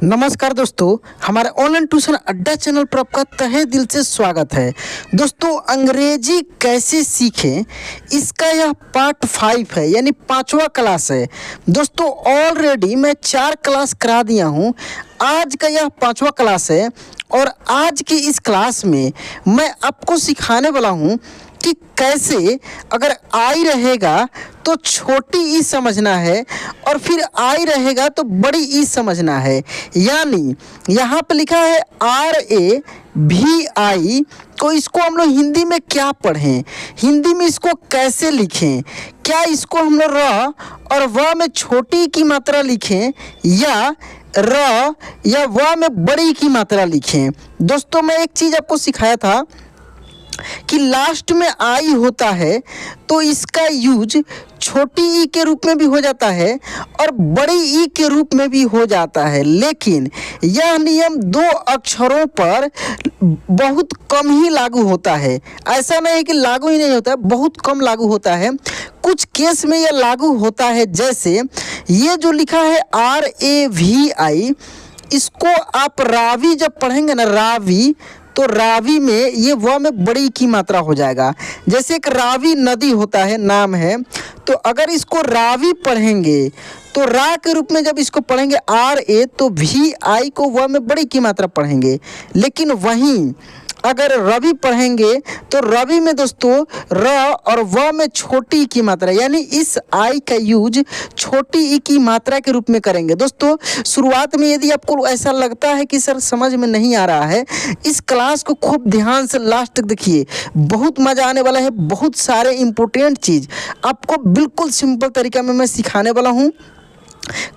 नमस्कार दोस्तों, हमारे ऑनलाइन ट्यूशन अड्डा चैनल पर आपका तहे दिल से स्वागत है। दोस्तों, अंग्रेजी कैसे सीखें, इसका यह पार्ट 5 है, यानी 5वां क्लास है। दोस्तों, ऑलरेडी मैं 4 क्लास करा दिया हूँ। आज का यह 5वां क्लास है और आज की इस क्लास में मैं आपको सिखाने वाला हूँ कि कैसे अगर आई रहेगा तो छोटी ई समझना है और फिर आई रहेगा तो बड़ी ई समझना है। यानी यहाँ पे लिखा है RAVI, तो इसको हम लोग हिंदी में क्या पढ़ें, हिंदी में इसको कैसे लिखें, क्या इसको हम लोग र और व में छोटी की मात्रा लिखें या र या व में बड़ी की मात्रा लिखें। दोस्तों, मैं एक चीज़ आपको सिखाया था कि लास्ट में आई होता है तो इसका यूज छोटी ई के रूप में भी हो जाता है और बड़ी ई के रूप में भी हो जाता है। लेकिन यह नियम 2 अक्षरों पर बहुत कम ही लागू होता है। ऐसा नहीं है कि लागू ही नहीं होता है, बहुत कम लागू होता है। कुछ केस में यह लागू होता है, जैसे ये जो लिखा है RAVI, इसको आप रावी जब पढ़ेंगे ना, रावी, तो रावी में ये व में बड़ी की मात्रा हो जाएगा। जैसे एक रावी नदी होता है, नाम है, तो अगर इसको रावी पढ़ेंगे तो रा के रूप में जब इसको पढ़ेंगे RA, तो VI को व में बड़ी की मात्रा पढ़ेंगे। लेकिन वहीं अगर रवि पढ़ेंगे तो रवि में दोस्तों र और व में छोटी की मात्रा, यानी इस आई का यूज छोटी ई की मात्रा के रूप में करेंगे। दोस्तों, शुरुआत में यदि आपको ऐसा लगता है कि सर समझ में नहीं आ रहा है, इस क्लास को खूब ध्यान से लास्ट तक देखिए, बहुत मज़ा आने वाला है। बहुत सारे इम्पोर्टेंट चीज़ आपको बिल्कुल सिंपल तरीका में मैं सिखाने वाला हूँ।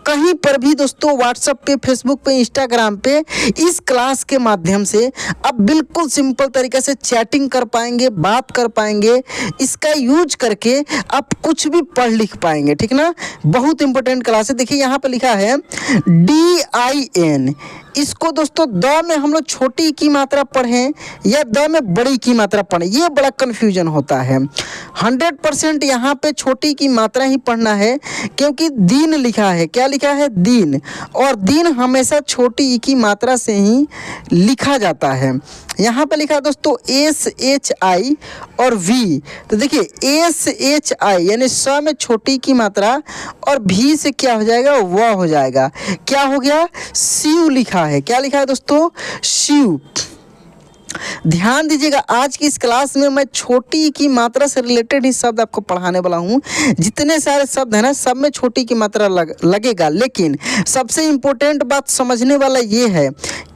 कहीं पर भी दोस्तों व्हाट्सएप पे, फेसबुक पे, इंस्टाग्राम पे इस क्लास के माध्यम से आप बिल्कुल सिंपल तरीके से चैटिंग कर पाएंगे, बात कर पाएंगे। इसका यूज करके आप कुछ भी पढ़ लिख पाएंगे, ठीक ना। बहुत इंपॉर्टेंट क्लास है। देखिए यहाँ पे लिखा है DIN, इसको दोस्तों द में हम लोग छोटी की मात्रा पढ़ें या द में बड़ी की मात्रा पढ़ें, ये बड़ा कन्फ्यूजन होता है। 100% यहाँ पे छोटी की मात्रा ही पढ़ना है, क्योंकि दिन लिखा है। क्या लिखा है? दिन, और दिन हमेशा छोटी ई की मात्रा से ही लिखा जाता है। यहाँ पे लिखा है दोस्तों SHI और V, तो देखिए SHI यानी स में छोटी की मात्रा और V से क्या हो जाएगा? व हो जाएगा। क्या हो गया? शिव लिखा है। क्या लिखा है दोस्तों? शिव। ध्यान दीजिएगा, आज की इस क्लास में मैं छोटी की मात्रा से रिलेटेड ही शब्द आपको पढ़ाने वाला हूँ। जितने सारे शब्द हैं ना, सब में छोटी की मात्रा लगेगा। लेकिन सबसे इम्पोर्टेंट बात समझने वाला ये है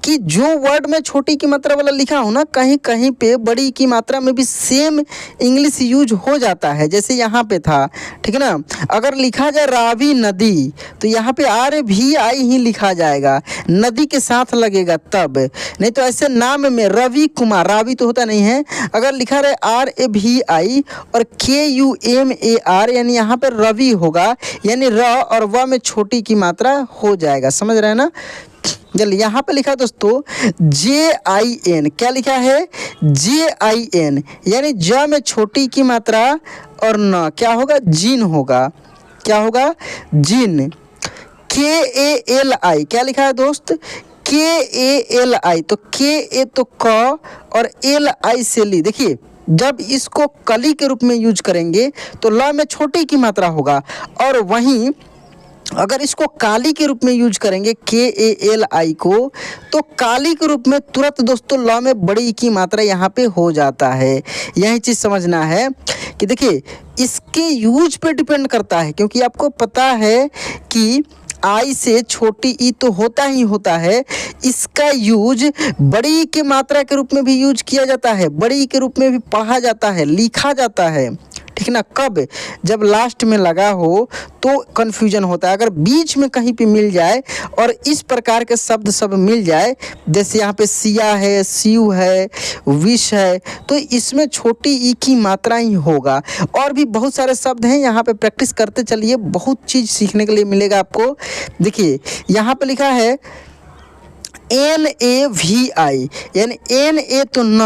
कि जो वर्ड में छोटी की मात्रा वाला लिखा हो ना, कहीं कहीं पे बड़ी की मात्रा में भी सेम इंग्लिश यूज हो जाता है। जैसे यहाँ पे था, ठीक है ना। अगर लिखा जाए रावी नदी, तो यहाँ पे RAVI ही लिखा जाएगा, नदी के साथ लगेगा तब। नहीं तो ऐसे नाम में रवि कुमार, रावी तो होता नहीं है। अगर लिखा रहे RAVI और KUMAR, यानी यहाँ पे रवि होगा, यानी र और व में छोटी की मात्रा हो जाएगा। समझ रहे हैं ना। चलिए, यहाँ पे लिखा है दोस्तों JIN। क्या लिखा है? JIN, यानी ज में छोटी की मात्रा और न क्या होगा? जिन होगा। क्या होगा? जिन। KALI, क्या लिखा है दोस्त? KALI, तो KA तो क और LI से ली। देखिए, जब इसको कली के रूप में यूज करेंगे तो ल में छोटी की मात्रा होगा, और वहीं अगर इसको काली के रूप में यूज करेंगे KALI को, तो काली के रूप में तुरंत दोस्तों ल में बड़ी की मात्रा यहाँ पे हो जाता है। यही चीज़ समझना है कि देखिए, इसके यूज पे डिपेंड करता है, क्योंकि आपको पता है कि आई से छोटी ई तो होता ही होता है। इसका यूज बड़ी की मात्रा के रूप में भी यूज किया जाता है, बड़ी के रूप में भी पढ़ा जाता है, लिखा जाता है, ठीक ना। कब? जब लास्ट में लगा हो तो कन्फ्यूजन होता है। अगर बीच में कहीं पे मिल जाए और इस प्रकार के शब्द सब मिल जाए, जैसे यहाँ पे सिया है, शिव है, विष है, तो इसमें छोटी ई की मात्रा ही होगा। और भी बहुत सारे शब्द हैं, यहाँ पे प्रैक्टिस करते चलिए, बहुत चीज़ सीखने के लिए मिलेगा आपको। देखिए, यहाँ पे लिखा है NAVI, यानी NA तो न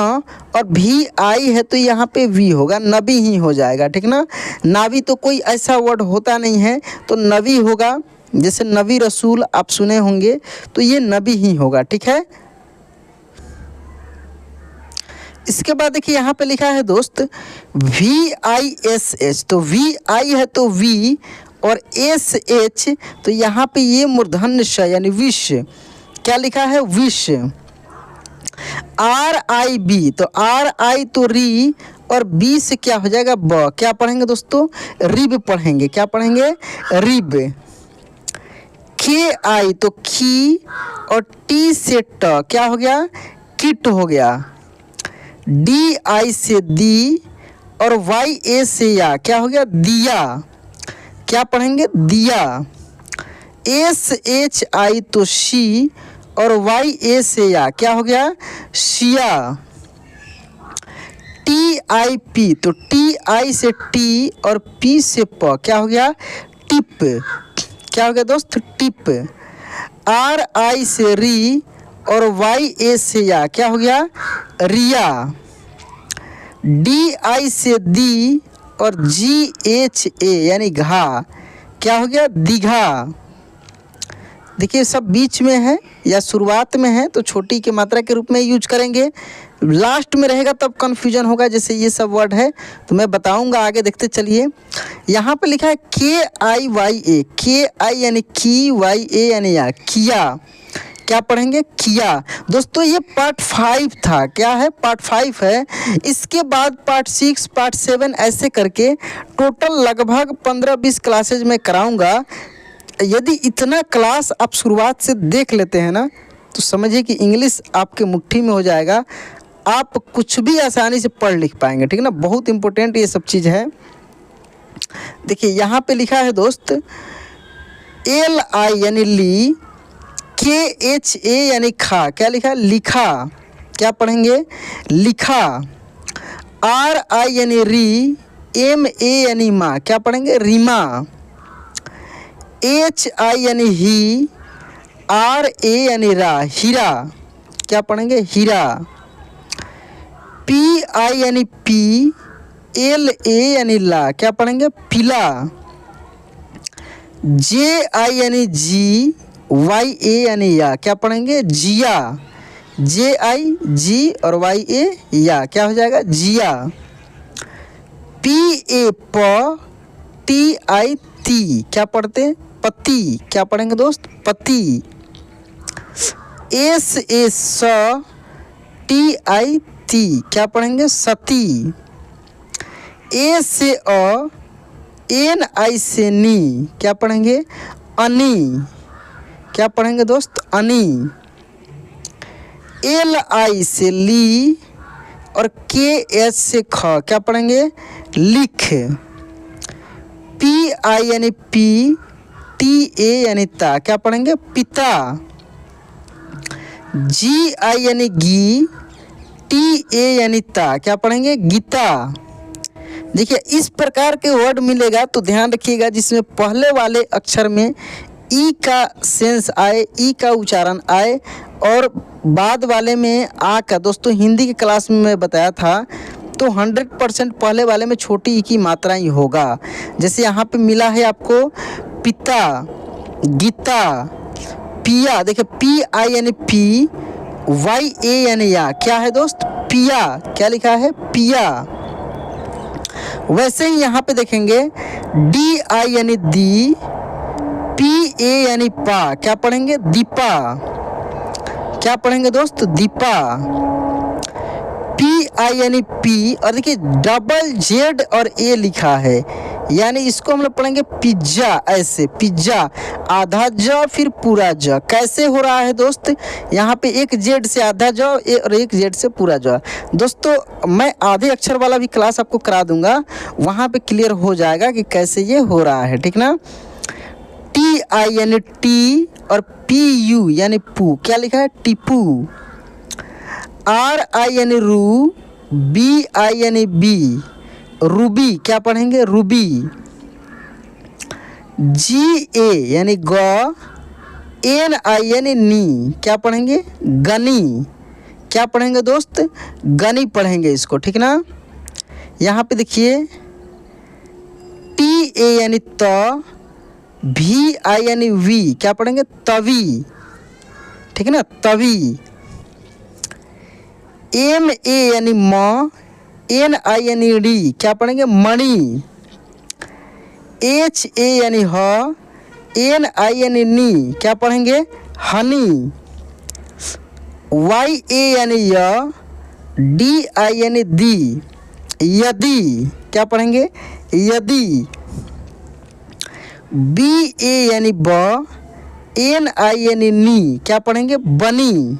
और VI है तो यहाँ पे V होगा, नबी ही हो जाएगा, ठीक ना। नावी तो कोई ऐसा वर्ड होता नहीं है, तो नबी होगा। जैसे नबी रसूल आप सुने होंगे, तो ये नबी ही होगा, ठीक है। इसके बाद देखिए यहाँ पे लिखा है दोस्त VISH, तो VI है तो V और SH, तो यहाँ पे ये मूर्धन्य श यानी विश, क्या लिखा है विश। RIB, तो RI तो री और B से क्या हो जाएगा ब, क्या पढ़ेंगे दोस्तों रिब पढ़ेंगे, क्या पढ़ेंगे रिब। KI तो की और T से ट, क्या हो गया किट हो गया। DI से दी और YA से या, क्या हो गया दिया, क्या पढ़ेंगे दिया। SHI तो शी और YA से या, क्या हो गया शिया। TIP तो TI से टी और P से प, क्या हो गया टिप, क्या हो गया दोस्त टिप। RI से री और YA से या, क्या हो गया रिया। DI से दी और GHA यानी घा, क्या हो गया दीघा। देखिए सब बीच में है या शुरुआत में है तो छोटी की मात्रा के रूप में यूज करेंगे, लास्ट में रहेगा तब कन्फ्यूजन होगा। जैसे ये सब वर्ड है तो मैं बताऊंगा आगे, देखते चलिए। यहाँ पे लिखा है KIYA, KI यानी की, YA यानी या किया, क्या पढ़ेंगे किया। दोस्तों ये पार्ट 5 था, क्या है पार्ट 5 है। इसके बाद पार्ट 6, पार्ट 7 ऐसे करके टोटल लगभग 15-20 क्लासेज में कराऊंगा। यदि इतना क्लास आप शुरुआत से देख लेते हैं ना तो समझिए कि इंग्लिश आपके मुट्ठी में हो जाएगा, आप कुछ भी आसानी से पढ़ लिख पाएंगे, ठीक है ना। बहुत इंपॉर्टेंट ये सब चीज़ है। देखिए यहाँ पे लिखा है दोस्त LI यानी ली, KHA यानी खा, क्या लिखा लिखा, क्या पढ़ेंगे लिखा। RI यानी री, MA यानी माँ, क्या पढ़ेंगे रीमा। HI यानी ही, RA यानी रा, हीरा, क्या पढ़ेंगे हीरा। PI यानी पी, LA यानी ला, क्या पढ़ेंगे पीला। JI यानी जी, YA यानी या, क्या पढ़ेंगे जिया। JI जी और YA या, क्या हो जाएगा जिया। PA प, TI ती, क्या पढ़ते पति, क्या पढ़ेंगे दोस्त पति। SA स, TI ती, क्या पढ़ेंगे सती। A से अ, NI से नी, क्या पढ़ेंगे अनी, क्या पढ़ेंगे दोस्त अनी। LI से ली और KH से ख, क्या पढ़ेंगे लिख। PI यानी पी, TA यानी ता, क्या पढ़ेंगे पिता। GI यानी गी, TA यानी ता, क्या पढ़ेंगे गीता। देखिए इस प्रकार के वर्ड मिलेगा तो ध्यान रखिएगा जिसमें पहले वाले अक्षर में ई का सेंस आए, ई का उच्चारण आए और बाद वाले में आ का। दोस्तों हिंदी की क्लास में मैं बताया था तो 100% पहले वाले में छोटी ई की मात्रा ही होगा। जैसे यहाँ पे मिला है आपको पिता, गीता, पिया। देखिए PI यानी पी, YA यानी या, क्या है दोस्त पिया, क्या लिखा है पिया। वैसे ही यहाँ पे देखेंगे DI यानी दी, PA यानी पा, क्या पढ़ेंगे दीपा, क्या पढ़ेंगे दोस्त दीपा। PI यानी पी और देखिए डबल Z और A लिखा है, यानी इसको हम लोग पढ़ेंगे पिज्जा। ऐसे पिज्जा आधा ज फिर पूरा ज, कैसे हो रहा है दोस्त यहाँ पे एक Z से आधा ज और एक Z से पूरा ज। दोस्तों मैं आधे अक्षर वाला भी क्लास आपको करा दूंगा, वहाँ पे क्लियर हो जाएगा कि कैसे ये हो रहा है, ठीक ना। TI यानी टी और PU यानी पू, क्या लिखा है टीपू। RI यानी रू, BI यानी बी, रूबी, क्या पढ़ेंगे रूबी। GA यानी ग, NI यानी नी, क्या पढ़ेंगे गनी, क्या पढ़ेंगे दोस्त गनी पढ़ेंगे इसको, ठीक ना। यहाँ पे देखिए TA यानी त, भी आई यानी वी, क्या पढ़ेंगे? तवी, ठीक है ना, तवी। एम ए यानी म, एन आई यानी डी, क्या पढ़ेंगे? मणि। एच ए यानी ह, एन आई यानी नी, क्या पढ़ेंगे? हनी। वाई ए यानी य, डी आई यानी दी, यदि, क्या पढ़ेंगे? यदि। बी ए यानी ब, एन आई यानी नी, क्या पढ़ेंगे? बनी।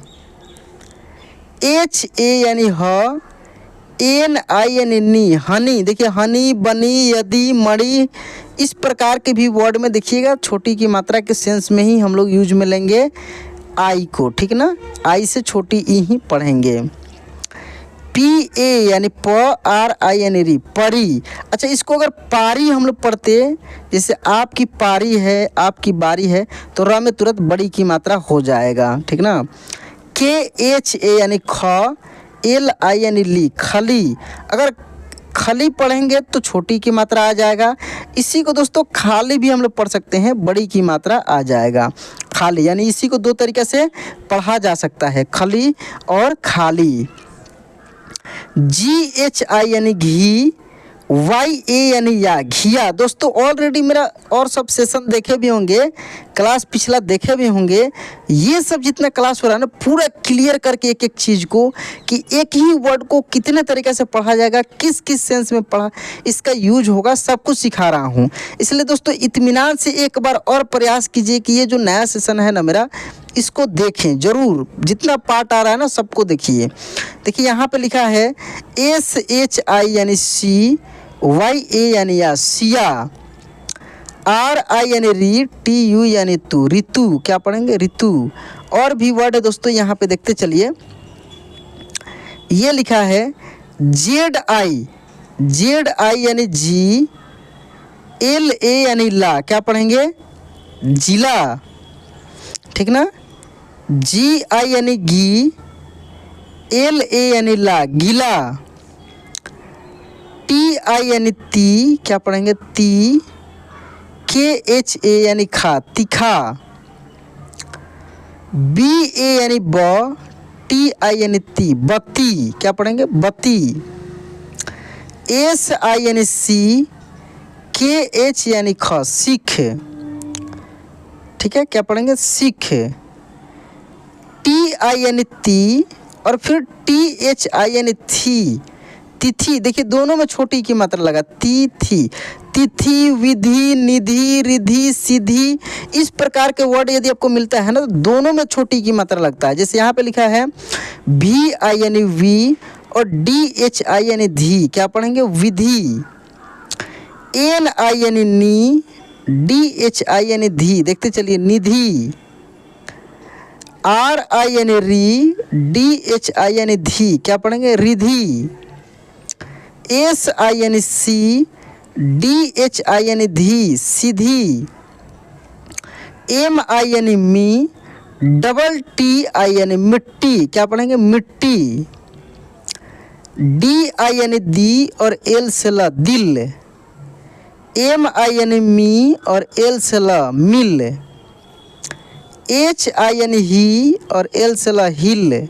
एच ए यानी ह, एन आई यानी नी, हनी। देखिए हनी, बनी, यदि, मणि, इस प्रकार के भी वर्ड में देखिएगा छोटी की मात्रा के सेंस में ही हम लोग यूज में लेंगे आई को, ठीक ना, आई से छोटी ई ही पढ़ेंगे। पी ए यानी प, आर आई यानी री, परी। अच्छा, इसको अगर पारी हम लोग पढ़ते, जैसे आपकी पारी है, आपकी बारी है, तो र में तुरंत बड़ी की मात्रा हो जाएगा, ठीक ना। के एच ए यानी ख, एल आई यानी ली, खली। अगर खली पढ़ेंगे तो छोटी की मात्रा आ जाएगा। इसी को दोस्तों खाली भी हम लोग पढ़ सकते हैं, बड़ी की मात्रा आ जाएगा, खाली। यानी इसी को दो तरीके से पढ़ा जा सकता है, खली और खाली। जी एच आई यानी घी, वाई ए यानी या, घिया। दोस्तों ऑलरेडी मेरा और सब सेशन देखे भी होंगे, क्लास पिछला देखे भी होंगे। ये सब जितना क्लास हो रहा है ना, पूरा क्लियर करके एक एक चीज़ को, कि एक ही वर्ड को कितने तरीके से पढ़ा जाएगा, किस किस सेंस में पढ़ा इसका यूज होगा, सब कुछ सिखा रहा हूँ। इसलिए दोस्तों इत्मीनान से एक बार और प्रयास कीजिए कि ये जो नया सेशन है ना मेरा, इसको देखें ज़रूर। जितना पार्ट आ रहा है ना सबको देखिए। देखिए यहाँ पे लिखा है एस एच आई यानी सी, वाई ए यानी या, सिया। आर आई यानी री, टी यू यानी तू, ऋतु, क्या पढ़ेंगे? ऋतु। और भी वर्ड है दोस्तों यहाँ पे देखते चलिए। ये लिखा है जेड आई, जेड आई यानी जी, एल ए यानी ला, क्या पढ़ेंगे? जिला, ठीक ना। जी आई यानी गी, एल ए यानी ला, गीला। टी आई यानी ती, क्या पढ़ेंगे? ती। के एच ए यानी खा, तीखा। बी ए यानी ब, टी आई यानी ती, बत्ती, क्या पढ़ेंगे? बत्ती। एस आई यानी सी, के एच यानी ख, सीख, ठीक है, क्या पढ़ेंगे? सीख। टी आई यानी ती, और फिर टी एच आई यानी थी, तिथि। देखिए दोनों में छोटी की मात्रा लगा, तिथि, तिथि, विधि, निधि, रिधि, सिद्धि। इस प्रकार के वर्ड यदि आपको मिलता है ना, तो दोनों में छोटी की मात्रा लगता है। जैसे यहाँ पे लिखा है भी आई यानी वी, और डी एच आई यानी धी, क्या पढ़ेंगे? विधि। एन आई यानी नी, डी एच आई यानी धी, देखते चलिए, निधि। आर आई यानी री, डी एच आई यानी धी, क्या पढ़ेंगे? रिधि। एस आई यानी सी, डी एच आई यानी धी, सीधी। एम आई यानी मी, डबल टी आई यानी मिट्टी, क्या पढ़ेंगे? मिट्टी। डी आई यानी दी, और एल से ला, दिल। एम आई यानी मी, और एल से ला, मिल। एच आई यानी ही, और एल से ला, हिल।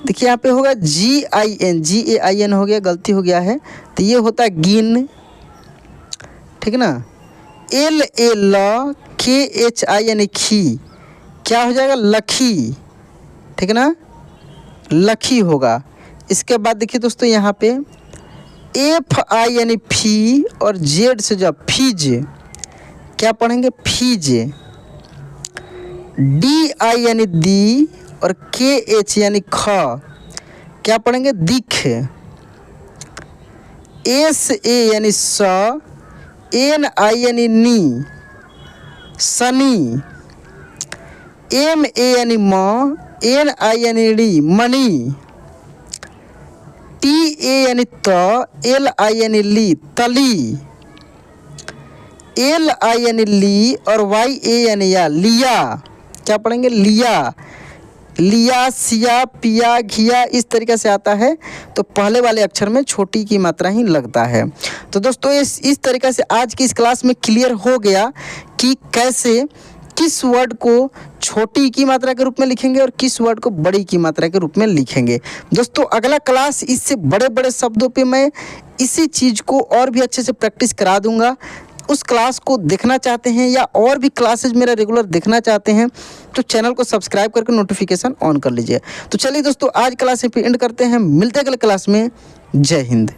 देखिए यहाँ पे होगा जी I N, ji A I N हो गया, गलती हो गया है, तो ये होता है गिन, ठीक ना। एल ए ल, के एच आई यानी खी, क्या हो जाएगा? लखी, ठीक ना, लखी होगा। इसके बाद देखिए दोस्तों यहाँ पे एफ आई यानी फी, और जेड से जो फीज, क्या पढ़ेंगे? फीज। डी आई यानी दी, और के एच यानी ख, क्या पढ़ेंगे? दिख। एस ए यानी स, एन आई यानी नी, सनी। एम ए यानी म, एन आई यानी री, मणि। टी ए यानी त, एल आई यानी ली, तली। एल आई यानी ली, और वाई ए यानी या, लिया, क्या पढ़ेंगे? लिया। लिया, सिया, पिया, घिया इस तरीके से आता है, तो पहले वाले अक्षर में छोटी की मात्रा ही लगता है। तो दोस्तों इस तरीके से आज की इस क्लास में क्लियर हो गया कि कैसे किस वर्ड को छोटी की मात्रा के रूप में लिखेंगे और किस वर्ड को बड़ी की मात्रा के रूप में लिखेंगे। दोस्तों अगला क्लास इससे बड़े बड़े शब्दों पे मैं इसी चीज़ को और भी अच्छे से प्रैक्टिस करा दूंगा। उस क्लास को देखना चाहते हैं या और भी क्लासेज मेरा रेगुलर देखना चाहते हैं तो चैनल को सब्सक्राइब करके नोटिफिकेशन ऑन कर लीजिए। तो चलिए दोस्तों आज क्लास पे एंड करते हैं, मिलते हैं अगले क्लास में। जय हिंद।